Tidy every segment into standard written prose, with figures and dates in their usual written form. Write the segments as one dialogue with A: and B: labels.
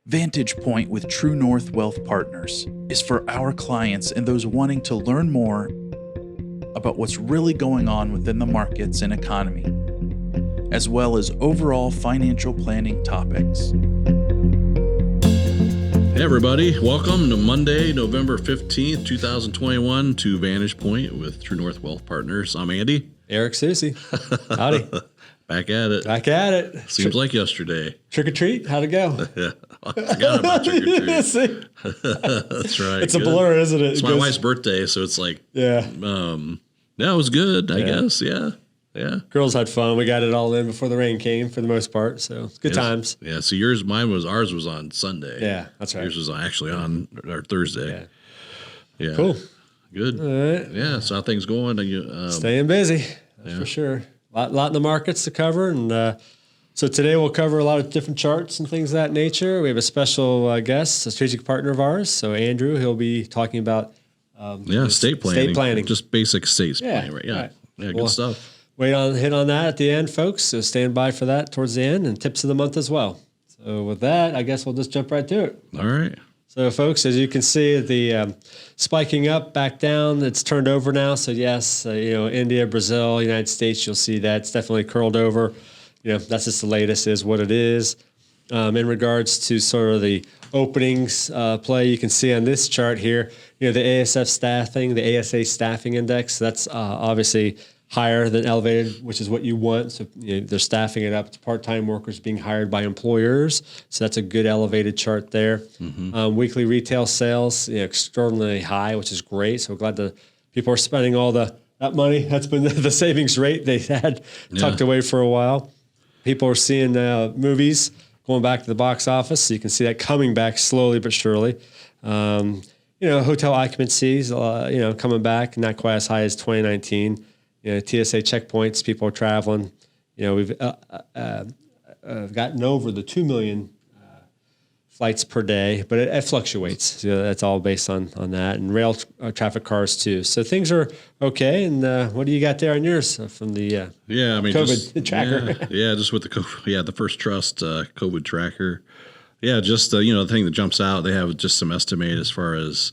A: Vantage Point with True North Wealth Partners is for our clients and those wanting to learn more about what's really going on within the markets and economy, as well as overall financial planning topics.
B: Hey everybody, welcome to Monday, November 15th, 2021 to Vantage Point with True North Wealth Partners. I'm Andy.
C: Eric Susie. Howdy.
B: Back at it.
C: Back at it.
B: Seems like yesterday.
C: Trick or treat? How'd it go?
B: Yeah. I forgot about trick or treat. That's right.
C: It's a blur, isn't it?
B: It's my wife's birthday, so it's like, yeah, it was good, I guess. Yeah.
C: Girls had fun. We got it all in before the rain came for the most part. So good times.
B: Yeah. So ours was on Sunday.
C: Yeah, that's right.
B: Yours was actually on our Thursday. Yeah.
C: Cool.
B: Good.
C: All right.
B: Yeah. So how things going?
C: Staying busy. That's for sure. A lot in the markets to cover. And so today we'll cover a lot of different charts and things of that nature. We have a special guest, a strategic partner of ours. So Andrew, he'll be talking about
B: estate planning.
C: Estate planning.
B: Just basic estate planning, right? Yeah.
C: Right.
B: Yeah, good stuff.
C: Hit on that at the end, folks. So stand by for that towards the end, and tips of the month as well. So with that, I guess we'll just jump right to it.
B: All right.
C: So folks, as you can see, the spiking up, back down, it's turned over now. So yes, India, Brazil, United States, you'll see that it's definitely curled over. That's just the latest is what it is. In regards to sort of the openings play, you can see on this chart here, the ASF staffing, the ASA staffing index, that's obviously higher than elevated, which is what you want. So they're staffing it up. It's part-time workers being hired by employers. So that's a good elevated chart there. Mm-hmm. Weekly retail sales, extraordinarily high, which is great. So glad that people are spending all that money. That's been the savings rate they had tucked away for a while. People are seeing movies going back to the box office. So you can see that coming back slowly but surely. Hotel occupancies, coming back, not quite as high as 2019. TSA checkpoints, people are traveling. We've gotten over the 2 million flights per day, but it fluctuates. So that's all based on that, and rail traffic cars too. So things are okay. And what do you got there on yours from the COVID tracker?
B: Just with the COVID, the First Trust COVID tracker. Yeah, just the thing that jumps out. They have just some estimate as far as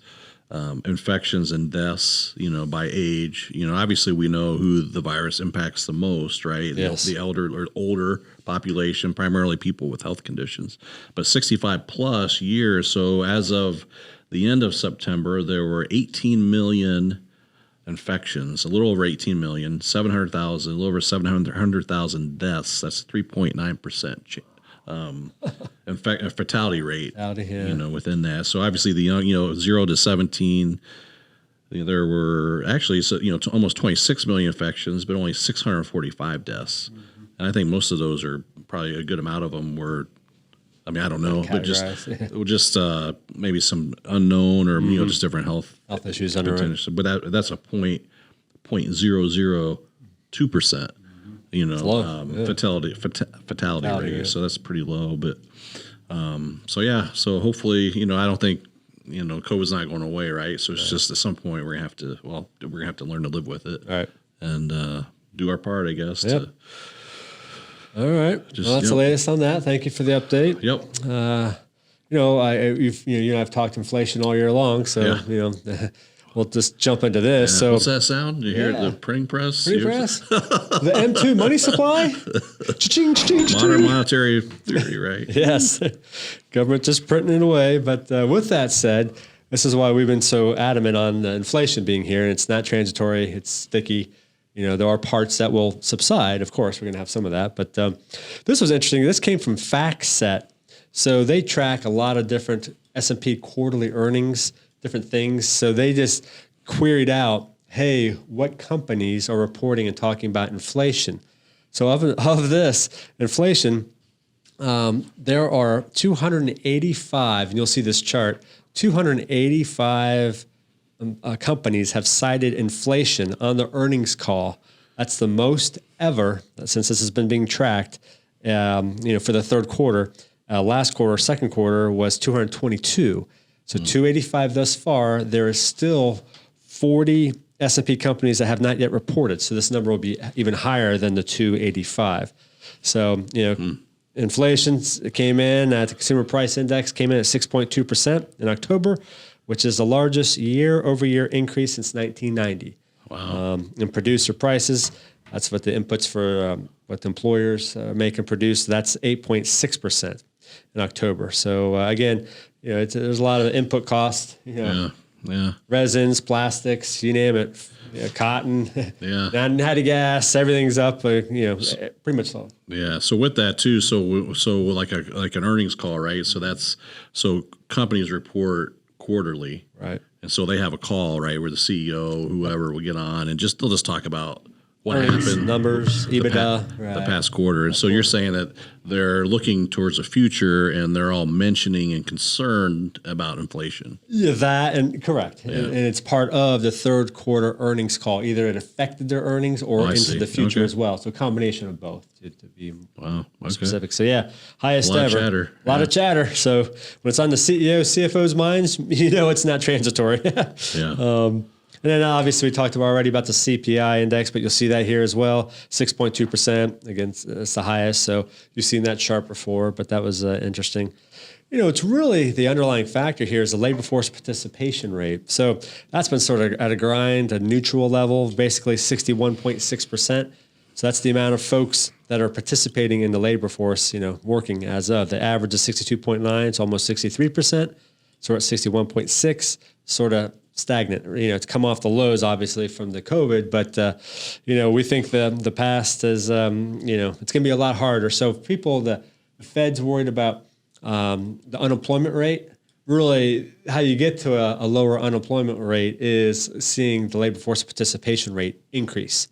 B: infections and deaths, by age. Obviously we know who the virus impacts the most, right?
C: Yes.
B: The older population, primarily people with health conditions, but 65 plus years. So as of the end of September, there were 18 million infections, a little over 18 million, 700,000, a little over 700,000 deaths. That's 3.9%. Fatality rate, within that. So obviously the young, 0 to 17, there were actually, almost 26 million infections, but only 645 deaths. Mm-hmm. And I think most of those are probably a good amount of them were, I don't know, but just maybe some unknown or, just different health
C: issues under.
B: But that's a 0.002%. Fatality rate. So that's pretty low, but, so hopefully, I don't think, COVID's not going away. Right. So it's just at some point we're going to have to learn to live with it.
C: Right.
B: And, do our part, I guess.
C: Yep. All right. That's the latest on that. Thank you for the update.
B: Yep.
C: You and I've talked inflation all year long. So, we'll just jump into this. So
B: what's that sound? You hear the printing press?
C: The M2 money supply?
B: Modern monetary theory, right?
C: Yes. Government just printing it away. But with that said, this is why we've been so adamant on inflation being here. And it's not transitory. It's sticky. There are parts that will subside. Of course, we're going to have some of that. But this was interesting. This came from FactSet. So they track a lot of different S&P quarterly earnings, different things. So they just queried out, hey, what companies are reporting and talking about inflation? So of this inflation, there are 285, and you'll see this chart, 285 companies have cited inflation on the earnings call. That's the most ever since this has been being tracked, for the third quarter. Last quarter, second quarter was 222. So 285 thus far. There is still 40 S&P companies that have not yet reported. So this number will be even higher than the 285. So, Inflation came in at the Consumer Price Index came in at 6.2% in October, which is the largest year-over-year increase since 1990.
B: Wow.
C: And producer prices, that's what the inputs for what the employers make and produce. That's 8.6% in October. So again, there's a lot of input costs.
B: Yeah.
C: Resins, plastics, you name it, cotton, natty gas, everything's up. Pretty much all.
B: Yeah. So with that too, so like an earnings call, right? So companies report quarterly,
C: right?
B: And so they have a call, right, where the CEO, whoever, will get on and they'll just talk about what
C: earnings,
B: happened,
C: numbers, EBITDA,
B: the past quarter. And so you're saying that they're looking towards the future and they're all mentioning and concerned about inflation.
C: Yeah, that and correct. Yeah. And it's part of the third quarter earnings call. Either it affected their earnings or into the future as well. So a combination of both to be more specific. So highest ever.
B: A
C: lot of chatter. So when it's on the CEO, CFO's minds, it's not transitory. And then obviously we talked already about the CPI index, but you'll see that here as well, 6.2%. Again, it's the highest. So you've seen that chart before, but that was interesting. It's really the underlying factor here is the labor force participation rate. So that's been sort of at a grind, a neutral level, basically 61.6%. So that's the amount of folks that are participating in the labor force, working as of. The average is 62.9, it's almost 63%. So we're at 61.6, sort of stagnant. It's come off the lows, obviously, from the COVID, but we think the past is, it's going to be a lot harder. So people, the Fed's worried about the unemployment rate. Really, how you get to a lower unemployment rate is seeing the labor force participation rate increase.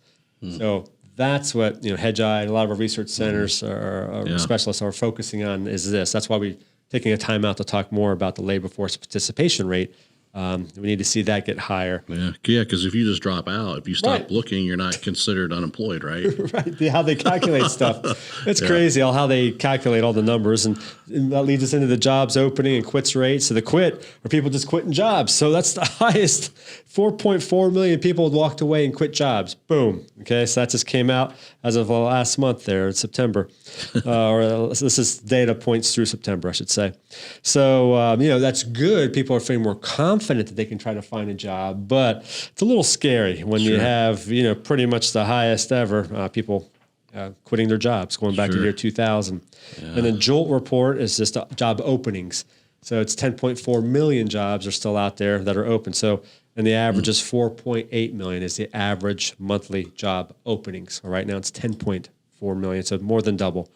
C: So that's what Hedgeye and a lot of our research centers or specialists are focusing on is this. That's why we're taking a time out to talk more about the labor force participation rate. We need to see that get higher.
B: Yeah, because if you just drop out, if you stop looking, you're not considered unemployed, right?
C: Right. How they calculate stuff. It's crazy how they calculate all the numbers. And that leads us into the jobs opening and quits rate. So the quit are people just quitting jobs. So that's the highest. 4.4 million people walked away and quit jobs. Boom. Okay, so that just came out as of last month there in September. This is data points through September, I should say. So, that's good. People are feeling more confident that they can try to find a job, but it's a little scary when you have, pretty much the highest ever people quitting their jobs, going back to year 2000. Yeah. And then JOLT report is just job openings. So it's 10.4 million jobs are still out there that are open. So, and the average is 4.8 million is the average monthly job openings. Right now it's 10.4 million, so more than double.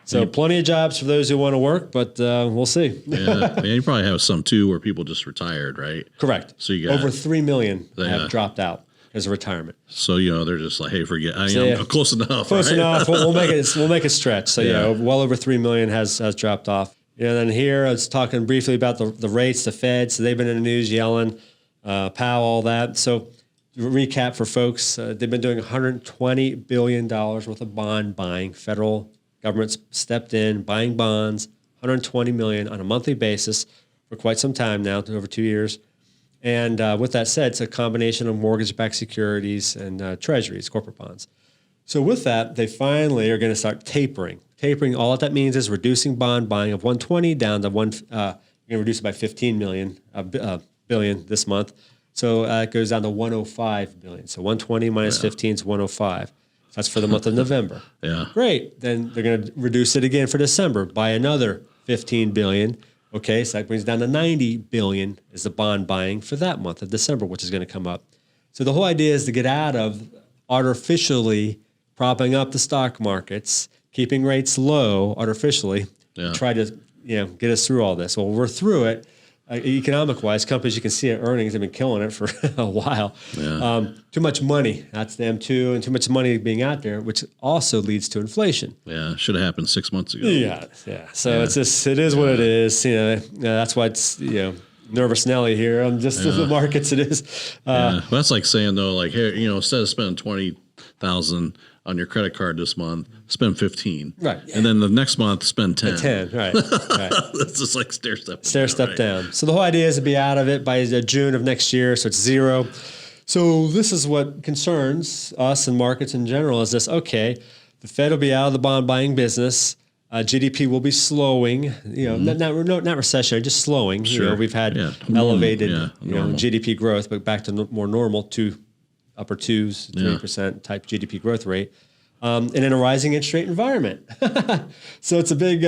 C: So plenty of jobs for those who want to work, but we'll see.
B: You probably have some too where people just retired, right?
C: Correct.
B: So you got
C: over 3 million have dropped out as a retirement.
B: So they're just like, hey, forget. I'm close enough.
C: Close enough. We'll make it stretch. So well over 3 million has dropped off. And then here I was talking briefly about the rates, the Fed. So they've been in the news yelling, Powell, all that. So recap for folks, they've been doing $120 billion worth of bond buying. Federal government's stepped in, buying bonds, $120 million on a monthly basis for quite some time now, over 2 years. And with that said, it's a combination of mortgage-backed securities and treasuries, corporate bonds. So with that, they finally are going to start tapering. Tapering, all that means is reducing bond buying of 120 down to you're going to reduce it by 15 billion this month. So it goes down to 105 billion. So 120 minus 15 is 105. That's for the month of November. Great. Then they're going to reduce it again for December by another 15 billion. Okay, so that brings down to 90 billion is the bond buying for that month of December, which is going to come up. So the whole idea is to get out of artificially propping up the stock markets, keeping rates low artificially, try to get us through all this. Well, we're through it. Economic-wise, companies, you can see it, earnings have been killing it for a while. Too much money, that's them too, and too much money being out there, which also leads to inflation.
B: Should have happened 6 months ago.
C: So it is what it is. That's why it's nervous Nelly here. I'm just the markets. It is.
B: Well, that's like saying though, like here, instead of spending $20,000 on your credit card this month, spend 15.
C: Right.
B: And then the next month, spend 10.
C: 10, right.
B: That's just like stair step
C: down. So the whole idea is to be out of it by June of next year, so it's zero. So this is what concerns us and markets in general is this, okay, the Fed will be out of the bond buying business. GDP will be slowing, not recessionary, just slowing.
B: Sure.
C: We've had elevated, GDP growth, but back to more normal upper 2s, 3% type GDP growth rate. And in a rising interest rate environment. So it's a big,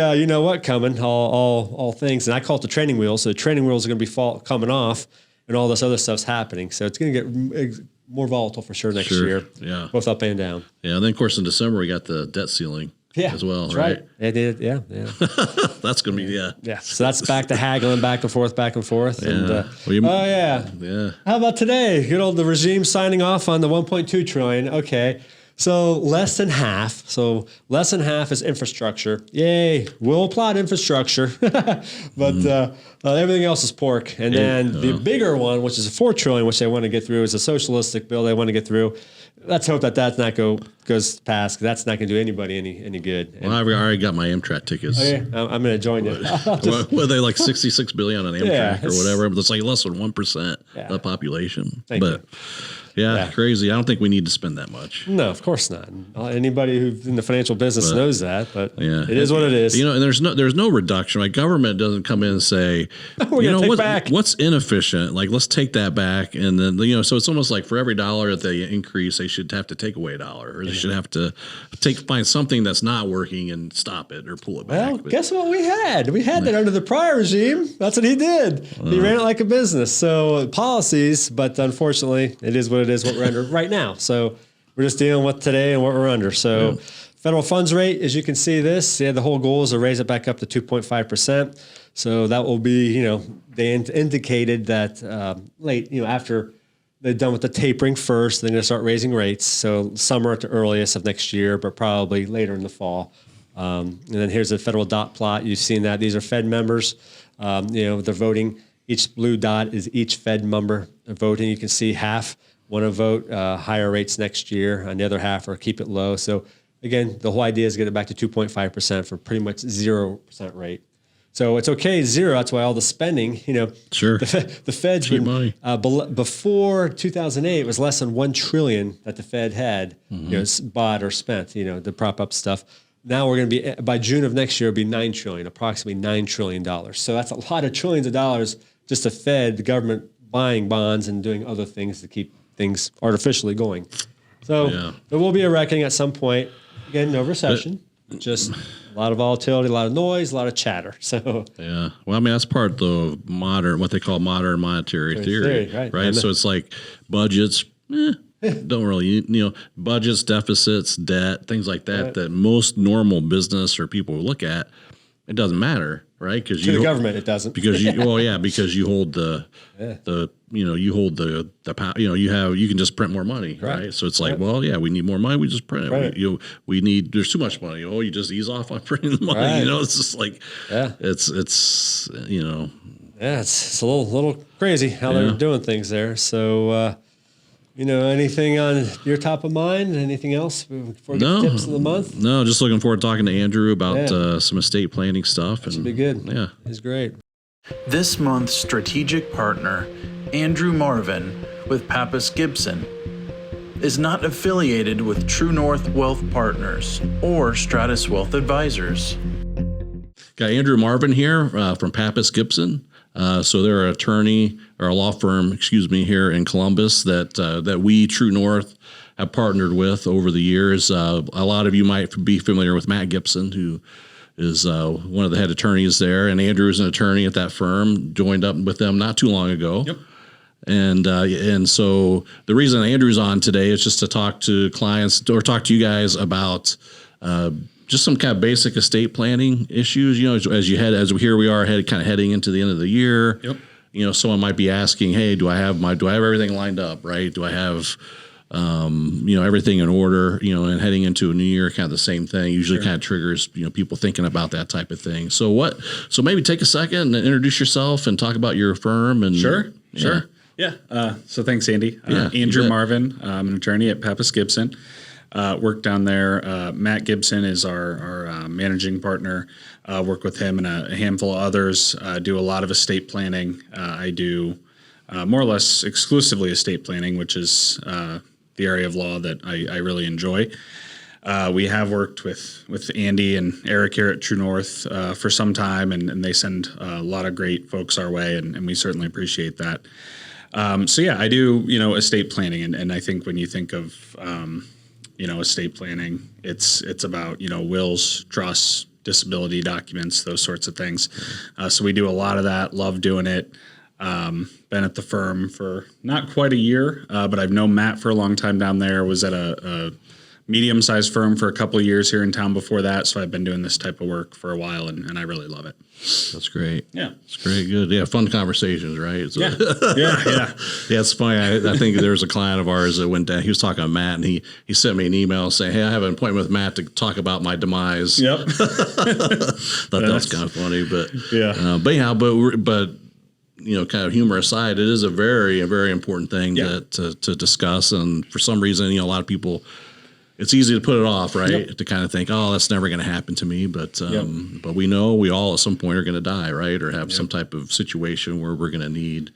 C: coming, all things. And I call it the training wheels. So the training wheels are going to be coming off and all this other stuff's happening. So it's going to get more volatile for sure next year.
B: Yeah.
C: Both up and down.
B: Yeah. And then, of course, in December, we got the debt ceiling as well,
C: that's
B: right?
C: It did. Yeah.
B: That's going to be,
C: Yeah. So that's back to haggling back and forth.
B: Yeah.
C: And, How about today? Good old the regime signing off on the 1.2 trillion. Okay. So less than half. So less than half is infrastructure. Yay. We'll applaud infrastructure. But everything else is pork. And then the bigger one, which is a 4 trillion, which they want to get through, is a socialistic bill they want to get through. Let's hope that's not goes past, because that's not going to do anybody any good.
B: Well, I already got my Amtrak tickets.
C: Okay, I'm going to join you.
B: Were they like $66 billion on Amtrak or whatever? But it's like less than 1% of the population.
C: Thank you.
B: Crazy. I don't think we need to spend that much.
C: No, of course not. Anybody who's in the financial business knows that, but it is what it is.
B: And there's no reduction. Like, government doesn't come in and say, what's inefficient? Like, let's take that back. And then, so it's almost like for every dollar that they increase, they should have to take away a dollar, or they should have to find something that's not working and stop it or pull it back.
C: Well, guess what we had? We had that under the prior regime. That's what he did. He ran it like a business. So policies, but unfortunately, it is what it is, what we're under right now. So we're just dealing with today and what we're under. So federal funds rate, as you can see the whole goal is to raise it back up to 2.5%. So that will be, they indicated that after they're done with the tapering first, they're going to start raising rates. So summer at the earliest of next year, but probably later in the fall. And then here's the federal dot plot. You've seen that. These are Fed members. They're voting. Each blue dot is each Fed member voting. You can see half want to vote higher rates next year, and the other half are keep it low. So again, the whole idea is get it back to 2.5% for pretty much 0% rate. So it's okay, zero. That's why all the spending,
B: Sure.
C: The Fed's been,
B: money.
C: Before 2008, it was less than $1 trillion that the Fed had, bought or spent, to prop up stuff. Now we're going to be, by June of next year, it'll be $9 trillion, approximately $9 trillion. So that's a lot of trillions of dollars, just the Fed, the government buying bonds and doing other things to keep things artificially going. So there will be a reckoning at some point. Again, no recession, just a lot of volatility, a lot of noise, a lot of chatter. So
B: well, I mean, that's part of what they call modern monetary theory, right? So it's like budgets, don't really, budgets, deficits, debt, things like that, that most normal business or people look at. It doesn't matter, right? Because
C: the government, it doesn't.
B: Because because you hold you hold the power. You can just print more money, right? So it's like, we need more money. We just print it. Right. We need. There's too much money. You just ease off on printing the money. Right. It's just like, it's it's
C: a little crazy how they're doing things there. So. Anything on your top of mind? Anything else before we get tips of the month?
B: No, just looking forward to talking to Andrew about some estate planning stuff.
C: That should be good.
B: Yeah.
C: He's great.
A: This month's strategic partner, Andrew Marvin with Pappas Gibson, is not affiliated with True North Wealth Partners or Stratus Wealth Advisors.
B: Got Andrew Marvin here from Pappas Gibson. So they're an attorney or a law firm, here in Columbus that we, True North, have partnered with over the years. A lot of you might be familiar with Matt Gibson, who is one of the head attorneys there, and Andrew is an attorney at that firm. Joined up with them not too long ago. Yep. And so the reason Andrew's on today is just to talk to clients or talk to you guys about just some kind of basic estate planning issues. As here we are heading into the end of the year. Yep. Someone might be asking, hey, do I have everything lined up, right? Do I have everything in order, and heading into a new year, kind of the same thing usually kind of triggers, people thinking about that type of thing. So maybe take a second and introduce yourself and talk about your firm. And
D: Sure. Yeah. So thanks, Andy. Andrew Marvin. I'm an attorney at Pappas Gibson. Work down there. Matt Gibson is our managing partner. Work with him and a handful of others. Do a lot of estate planning. I do more or less exclusively estate planning, which is the area of law that I really enjoy. We have worked with Andy and Eric here at True North for some time, and they send a lot of great folks our way, and we certainly appreciate that. So yeah, I do, estate planning, and I think when you think of, estate planning, it's about, wills, trusts, disability documents, those sorts of things. So we do a lot of that, love doing it. Been at the firm for not quite a year, but I've known Matt for a long time down there, was at a medium-sized firm for a couple of years here in town before that. So I've been doing this type of work for a while, and I really love it.
B: That's great.
D: Yeah.
B: It's great. Good. Yeah. Fun conversations, right? So,
D: Yeah.
B: Yeah. It's funny. I think there was a client of ours that went down. He was talking to Matt, and he sent me an email saying, "Hey, I have an appointment with Matt to talk about my demise."
D: Yep.
B: Thought that was kind of funny, but
D: Yeah.
B: but anyhow, but kind of humor aside, it is a very important thing to discuss, and for some reason, a lot of people. It's easy to put it off, right?
D: Yep.
B: To kind of think, oh, that's never going to happen to me. But but we know we all at some point are going to die, right? Or have some type of situation where we're going to need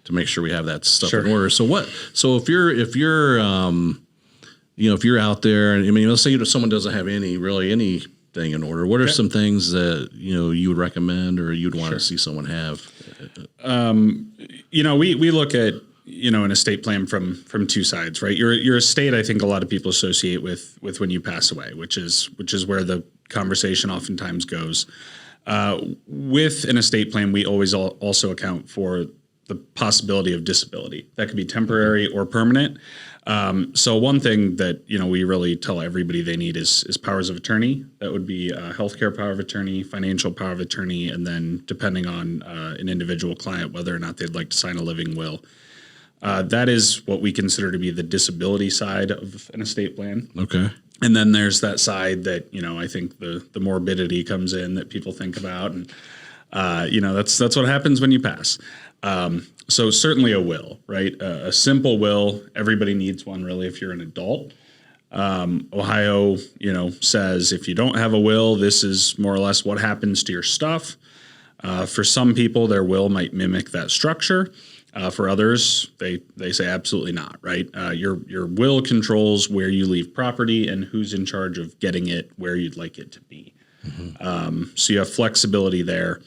B: to make sure we have that stuff in order. So if you're if you're out there, and let's say someone doesn't have anything in order. What are some things that you would recommend or you'd want to see someone have?
D: We look at an estate plan from two sides, right? Your estate, I think a lot of people associate with when you pass away, which is where the conversation oftentimes goes. With an estate plan, we always also account for the possibility of disability. That could be temporary or permanent. So one thing that we really tell everybody they need is powers of attorney. That would be healthcare power of attorney, financial power of attorney, and then depending on an individual client, whether or not they'd like to sign a living will. That is what we consider to be the disability side of an estate plan.
B: Okay.
D: And then there's that side that, I think the morbidity comes in that people think about. And, that's what happens when you pass. So certainly a will, right? A simple will, everybody needs one really if you're an adult. Ohio, says if you don't have a will, this is more or less what happens to your stuff. For some people, their will might mimic that structure. For others, they say absolutely not, right? Your will controls where you leave property and who's in charge of getting it where you'd like it to be. Mm-hmm. So you have flexibility there.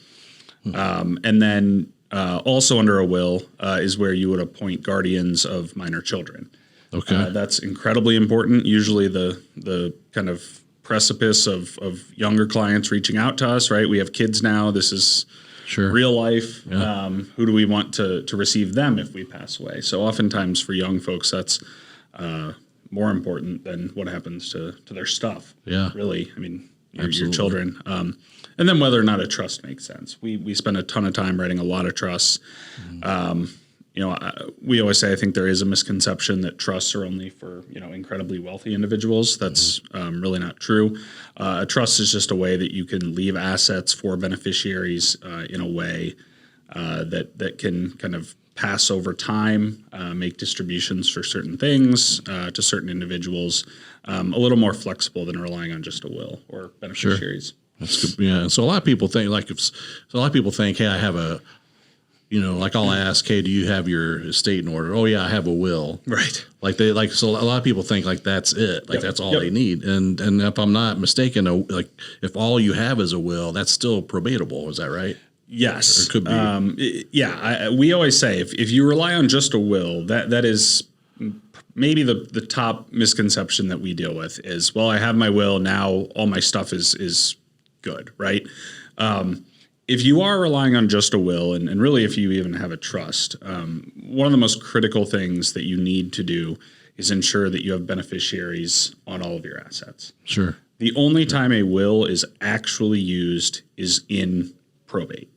D: Mm-hmm. And then also under a will is where you would appoint guardians of minor children. Okay. That's incredibly important. Usually the kind of precipice of younger clients reaching out to us, right? We have kids now. This is real life. Yeah. Who do we want to receive them if we pass away? So oftentimes for young folks, that's more important than what happens to their stuff. Yeah. Really. I mean, your children. And then whether or not a trust makes sense. We spend a ton of time writing a lot of trusts. Mm-hmm. We always say I think there is a misconception that trusts are only for incredibly wealthy individuals. That's really not true. A trust is just a way that you can leave assets for beneficiaries in a way that can kind of pass over time, make distributions for certain things to certain individuals, a little more flexible than relying on just a will or beneficiaries.
B: Sure. That's good. Yeah. So a lot of people think hey, I have a. Like I'll ask, hey, do you have your estate in order? Oh yeah, I have a will. Right. So a lot of people think like that's it. Like that's all they need. And if I'm not mistaken, if all you have is a will, that's still probatable. Is that right?
D: Yes. Or it could be. We always say if you rely on just a will, that is maybe the top misconception that we deal with is, well, I have my will, now all my stuff is good, right? If you are relying on just a will, and really if you even have a trust, one of the most critical things that you need to do is ensure that you have beneficiaries on all of your assets. Sure. The only time a will is actually used is in probate.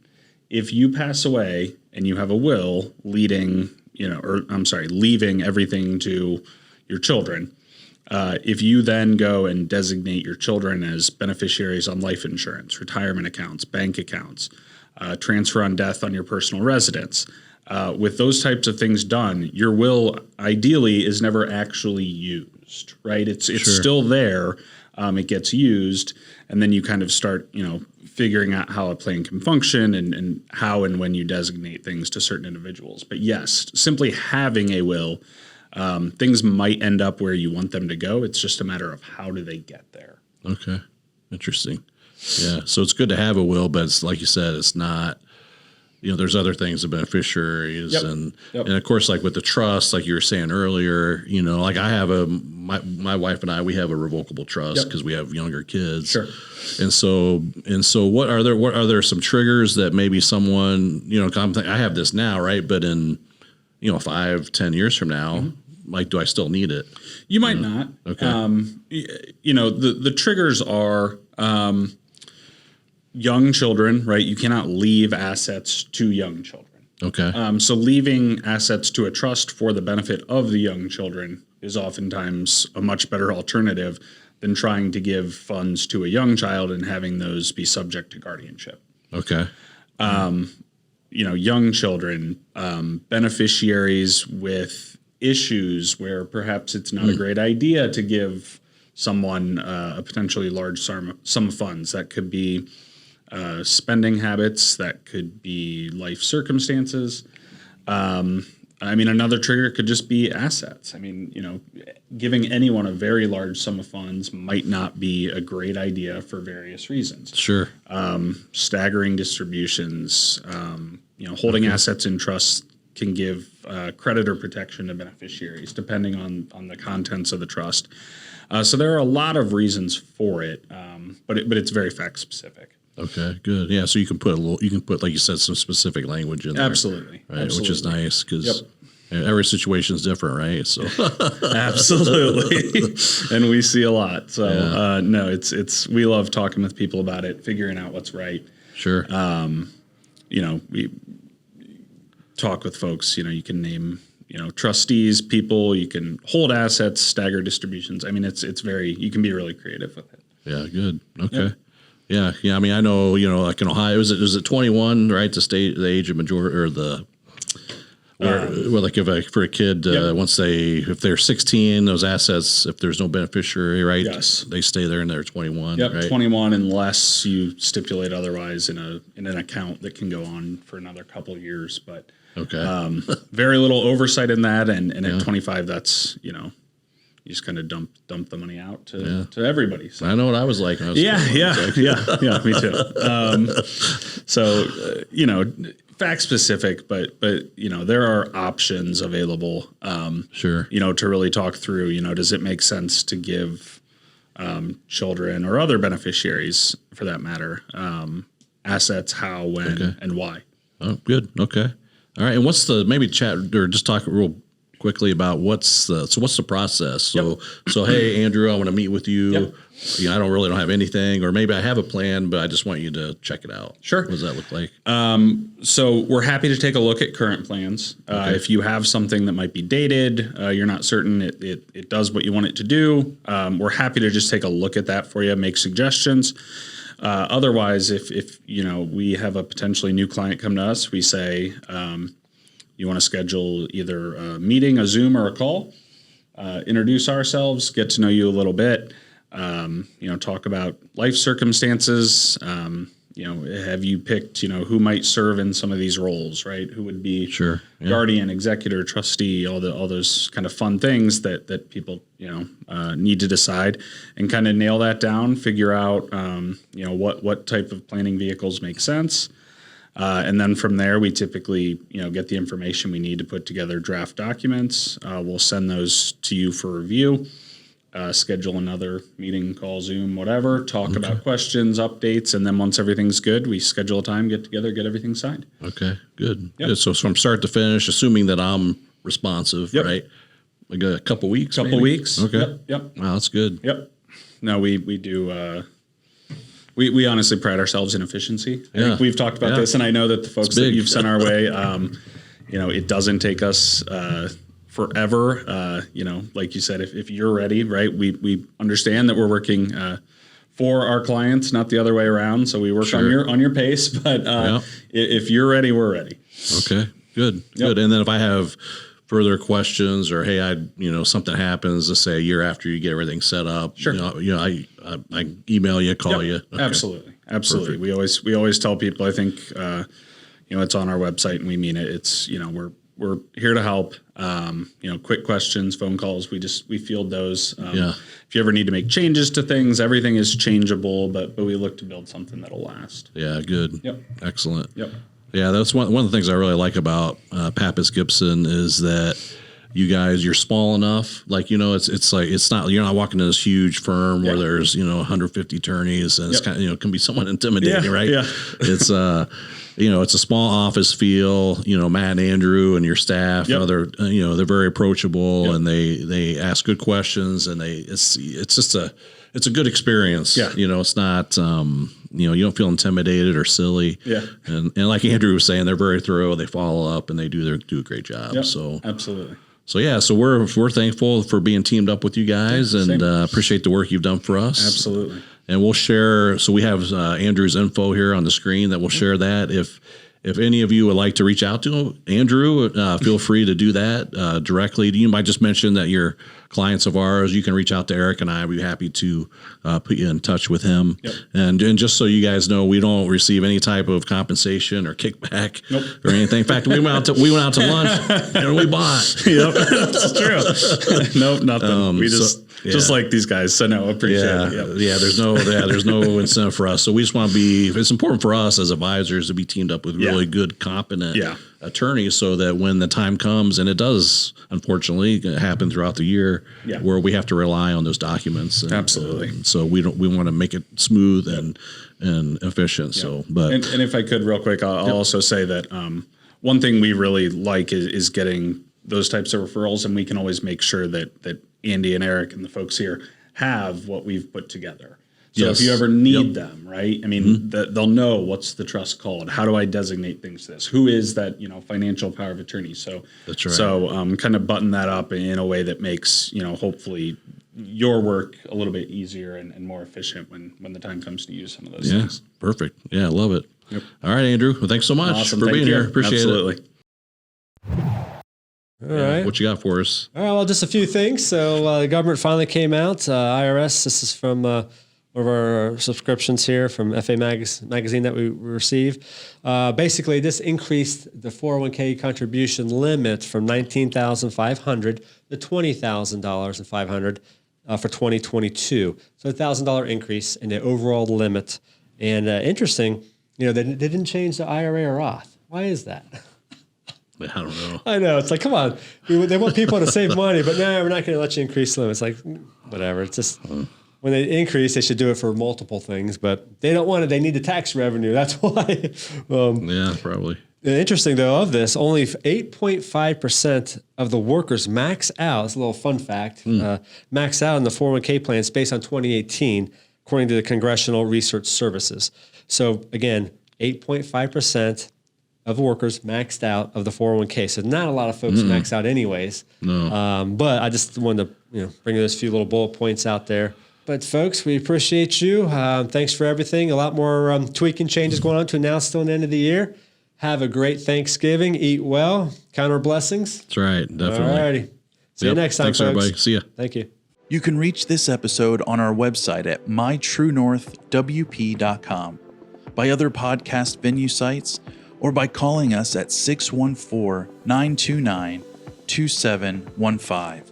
D: If you pass away and you have a will leaving everything to your children, if you then go and designate your children as beneficiaries on life insurance, retirement accounts, bank accounts, transfer on death on your personal residence, with those types of things done, your will ideally is never actually used, right? It's still there. It gets used, and then you kind of start, figuring out how a plan can function and how and when you designate things to certain individuals. But yes, simply having a will Things might end up where you want them to go. It's just a matter of how do they get there.
B: Okay. Interesting. Yeah. So it's good to have a will, but it's like you said, it's not, there's other things, the beneficiaries and of course, like with the trust, like you were saying earlier, like I have my wife and I, we have a revocable trust because we have younger kids.
D: Sure.
B: And so what are there some triggers that maybe someone, I have this now, right? But in, 5-10 years from now, like, do I still need it?
D: You might not.
B: Okay.
D: The triggers are, young children, right? You cannot leave assets to young children.
B: Okay.
D: So leaving assets to a trust for the benefit of the young children is oftentimes a much better alternative than trying to give funds to a young child and having those be subject to guardianship.
B: Okay.
D: Young children, beneficiaries with issues where perhaps it's not a great idea to give someone a potentially large sum of funds. That could be spending habits, that could be life circumstances. Another trigger could just be assets. Giving anyone a very large sum of funds might not be a great idea for various reasons.
B: Sure.
D: Staggering distributions, holding assets in trust can give creditor protection to beneficiaries, depending on the contents of the trust. So there are a lot of reasons for it, but it's very fact specific.
B: Okay, good. Yeah, so you can put like you said, some specific language in there.
D: Absolutely.
B: Right,
D: Absolutely.
B: which is nice because every situation is different, right? So
D: absolutely, and we see a lot. So no, it's we love talking with people about it, figuring out what's right.
B: Sure.
D: We talk with folks. You can name trustees, people. You can hold assets, stagger distributions. It's very. You can be really creative with it.
B: Yeah. Good. Okay. Yep. Yeah. I know. Like in Ohio, was it 21? Right, the age of majority or the. Where like for a kid, once if they're 16, those assets, if there's no beneficiary, right?
D: Yes.
B: They stay there and they're 21.
D: Yep,
B: right?
D: 21 unless you stipulate otherwise in an account that can go on for another couple of years. But very little oversight in that, and at 25, that's you just kind of dump the money out to everybody. So.
B: I know what I was like. When I was
D: yeah, me too. Fact specific, but there are options available.
B: Sure.
D: To really talk through. Does it make sense to give children or other beneficiaries, for that matter, assets? How, when, and why?
B: Oh, good. Okay. All right. And what's maybe chat or just talk real quickly about what's the process? So hey, Andrew, I want to meet with you.
D: Yep.
B: I don't have anything, or maybe I have a plan, but I just want you to check it out.
D: Sure.
B: What does that look like?
D: So we're happy to take a look at current plans. If you have something that might be dated, you're not certain it does what you want it to do, we're happy to just take a look at that for you, make suggestions. Otherwise, if we have a potentially new client come to us, we say, you want to schedule either a meeting, a Zoom, or a call, introduce ourselves, get to know you a little bit, talk about life circumstances. Have you picked, who might serve in some of these roles, right? Who would be guardian, executor, trustee, all those kind of fun things that people, need to decide and kind of nail that down, figure out, what type of planning vehicles make sense. And then from there, we typically, get the information we need to put together draft documents. We'll send those to you for review. Schedule another meeting, call, Zoom, whatever, talk about questions, updates, and then once everything's good, we schedule a time, get together, get everything signed.
B: Okay, good. Yep. Good. So from start to finish, assuming that I'm responsive, right? Like a couple weeks?
D: Weeks.
B: Okay.
D: Yep.
B: Wow, that's good.
D: Yep. No, we do. We honestly pride ourselves in efficiency. I think we've talked about this, and I know that the folks that you've sent our way, it doesn't take us forever. Like you said, if you're ready, right? We understand that we're working for our clients, not the other way around. So we work on your pace, but if you're ready, we're ready.
B: Okay, good. Good. And then if I have further questions or, hey, something happens, let's say a year after you get everything set up, I email you, call you. Okay.
D: Absolutely. Perfect. We always tell people, I think, it's on our website and we mean it. It's, we're we're here to help. Quick questions, phone calls. We field those. If you ever need to make changes to things, everything is changeable, but we look to build something that'll last.
B: Yeah, good.
D: Yep.
B: Excellent.
D: Yep.
B: Yeah, that's one of the things I really like about Pappas Gibson is that you guys, you're small enough. Like, it's like, it's not, you're not walking to this huge firm where there's, 150 attorneys and it's kind of, can be somewhat intimidating, right?
D: Yeah.
B: It's, it's a small office feel, Matt and Andrew and your staff, they're very approachable and they ask good questions and it's a good experience.
D: Yeah.
B: It's not, you don't feel intimidated or silly.
D: Yeah.
B: And like Andrew was saying, they're very thorough. They follow up and they do a great job.
D: Yep.
B: So
D: absolutely.
B: So we're thankful for being teamed up with you guys and appreciate the work you've done for us.
D: Absolutely.
B: And we'll share. So we have Andrew's info here on the screen that we'll share that. If any of you would like to reach out to Andrew, feel free to do that directly. You might just mention that you're clients of ours. You can reach out to Eric and I. We'd be happy to put you in touch with him.
D: Yep.
B: And just so you guys know, we don't receive any type of compensation or kickback or anything. In fact, we went out to lunch and we bought.
D: Yep, that's true. Nope, nothing. We just like these guys. So no, appreciate it. Yep.
B: Yeah. There's no incentive for us. So we just want to be. It's important for us as advisors to be teamed up with really good, competent attorneys, so that when the time comes, and it does, unfortunately, happen throughout the year, where we have to rely on those documents. And,
D: absolutely.
B: So we want to make it smooth and efficient. So, but
D: and if I could real quick, I'll also say that one thing we really like is getting those types of referrals, and we can always make sure that Andy and Eric and the folks here have what we've put together. So if you ever need them, right? I mean, they'll know what's the trust called. How do I designate things to this? Who is that, financial power of attorney? So
B: that's right.
D: So kind of button that up in a way that makes, hopefully your work a little bit easier and more efficient when the time comes to use some of those things.
B: Perfect. Yeah, I love it. Yep. All right, Andrew. Well, thanks so much for being here. Appreciate it.
C: All right.
B: What you got for us?
C: All right. Well, just a few things. So the government finally came out. IRS. This is from one of our subscriptions here from FA magazine that we receive. Basically, this increased the 401k contribution limit from $19,500 to $20,500 for 2022. So $1,000 increase in the overall limit. And interesting, they didn't change the IRA or Roth. Why is that?
B: I don't know.
C: I know. It's like, come on. They want people to save money, but no, we're not going to let you increase the limit. It's like, whatever. It's just when they increase, they should do it for multiple things, but they don't want it. They need the tax revenue. That's why.
B: Yeah, probably.
C: Interesting, though, of this, only 8.5% of the workers max out. It's a little fun fact. Max out in the 401k plans based on 2018, according to the Congressional Research Services. So, again, 8.5% of workers maxed out of the 401k. So not a lot of folks max out anyways.
B: No.
C: But I just wanted to bring those few little bullet points out there. But folks, we appreciate you. Thanks for everything. A lot more tweaking changes going on to announce till the end of the year. Have a great Thanksgiving. Eat well. Count our blessings.
B: That's right. Definitely.
C: All righty. See you next time,
B: Thanks,
C: folks.
B: everybody. See ya.
C: Thank you.
A: You can reach this episode on our website at mytruenorthwp.com, by other podcast venue sites, or by calling us at 614-929-2715.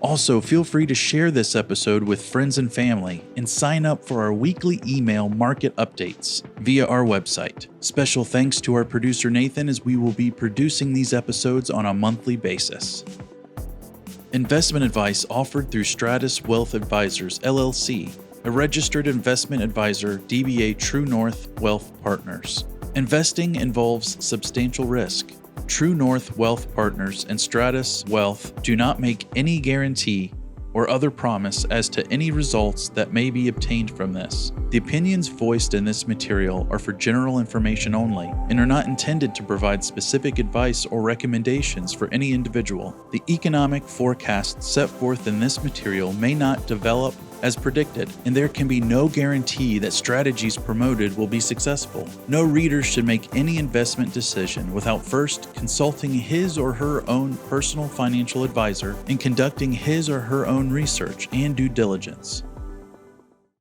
A: Also, feel free to share this episode with friends and family and sign up for our weekly email market updates via our website. Special thanks to our producer Nathan, as we will be producing these episodes on a monthly basis. Investment advice offered through Stratus Wealth Advisors, LLC, a registered investment advisor, DBA True North Wealth Partners. Investing involves substantial risk. True North Wealth Partners and Stratus Wealth do not make any guarantee or other promise as to any results that may be obtained from this. The opinions voiced in this material are for general information only and are not intended to provide specific advice or recommendations for any individual. The economic forecasts set forth in this material may not develop as predicted, and there can be no guarantee that strategies promoted will be successful. No reader should make any investment decision without first consulting his or her own personal financial advisor and conducting his or her own research and due diligence.